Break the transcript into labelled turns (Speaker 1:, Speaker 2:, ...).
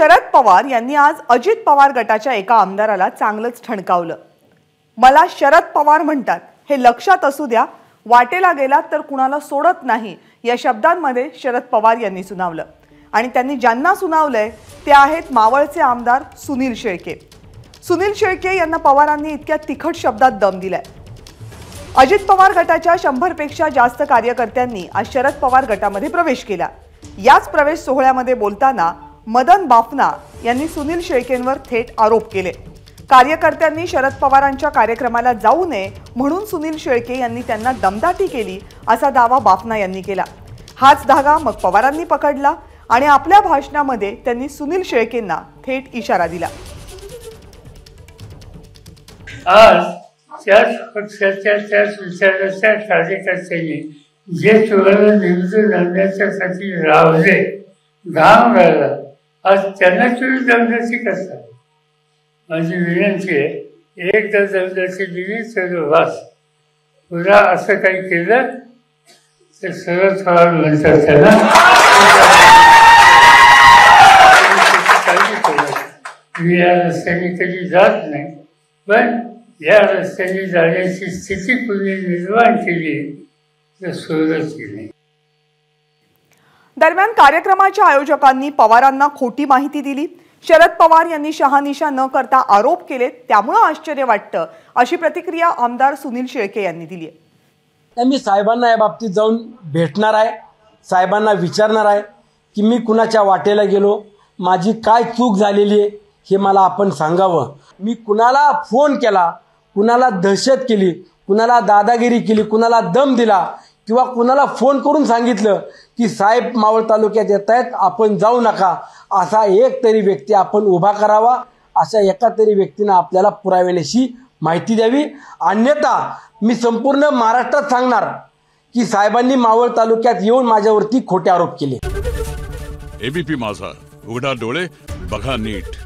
Speaker 1: शरद पवार यांनी आज अजित पवार गटाच्या एका आमदाराला चांगलंच ठणकावलं। मला शरद पवार म्हणतात हे लक्षात असू द्या, वाटेला गेलात तर कुणाला सोडत नाही या शब्दांमध्ये शरद पवार यांनी सुनावलं। आणि त्यांनी ज्यांना सुनावलंय ते आहेत मावळचे आमदार सुनील शेळके। सुनील शेळके यांना पवारांनी इतक्या तिखट शब्दात दम दिलाय। अजित पवार गटाच्या 100 पेक्षा जास्त कार्यकर्त्यांनी आज शरद पवार गटामध्ये प्रवेश केला। याच प्रवेश सोहळ्यामध्ये बोलताना मदन बाफना यांनी सुनील शेळकेंवर थेट आरोप केले। कार्यकर्त्यांनी शरद पवारांच्या कार्यक्रमाला जाऊ नये म्हणून सुनील शेळके यांनी त्यांना दमदाटी केली असा दावा बाफना यांनी केला। हाच धागा मग पवारांनी पकडला आणि आपल्या भाषणामध्ये त्यांनी सुनील शेळकेंना थेट इशारा दिला।
Speaker 2: आज त्याच विचाराच्या कार्यकर्त्यांनी जे चोराला निवडून आणण्यासाठी रावले घाम गाळला, आज त्यांना चोरी दमदाटी करतात। माझी विनंती आहे, एकदा दमदाटी दिली तर वास, पुन्हा असं काही केलं तर सरळ पवार म्हणतात त्याला। मी या रस्त्याने कधी जात नाही, पण या रस्त्याने जाण्याची स्थिती कुणी निर्माण केली तर सोडत नाही।
Speaker 1: दरम्यान कार्यक्रमाच्या आयोजकांनी पवारांना खोटी माहिती दिली। शरद पवार यांनी शहानिशा न करता आरोप केले, त्यामुळे आश्चर्य वाटतं अशी प्रतिक्रिया आमदार सुनील शेळके यांनी दिली आहे।
Speaker 3: मी साहेबांना या बाबतीत जाऊन भेटणार आहे, साहेबांना विचारणार आहे की मी कुणाच्या वाटेला गेलो, माझी काय चूक झालेली आहे हे मला आपण सांगावं। मी कुणाला फोन केला, कुणाला दहशत केली, कुणाला दादागिरी केली, कुणाला दम दिला किंवा कुणाला फोन करून सांगितलं की साहेब मावळ तालुक्यात येत आहेत, आपण जाऊ नका, असा एक तरी व्यक्ती आपण उभा करावा। अशा एका तरी व्यक्तीनं आपल्याला पुराव्यानिशी माहिती द्यावी, अन्यथा मी संपूर्ण महाराष्ट्रात सांगणार की साहेबांनी मावळ तालुक्यात येऊन माझ्यावरती खोटे आरोप केले।
Speaker 4: एबीपी माझा, उघडा डोळे बघा नीट।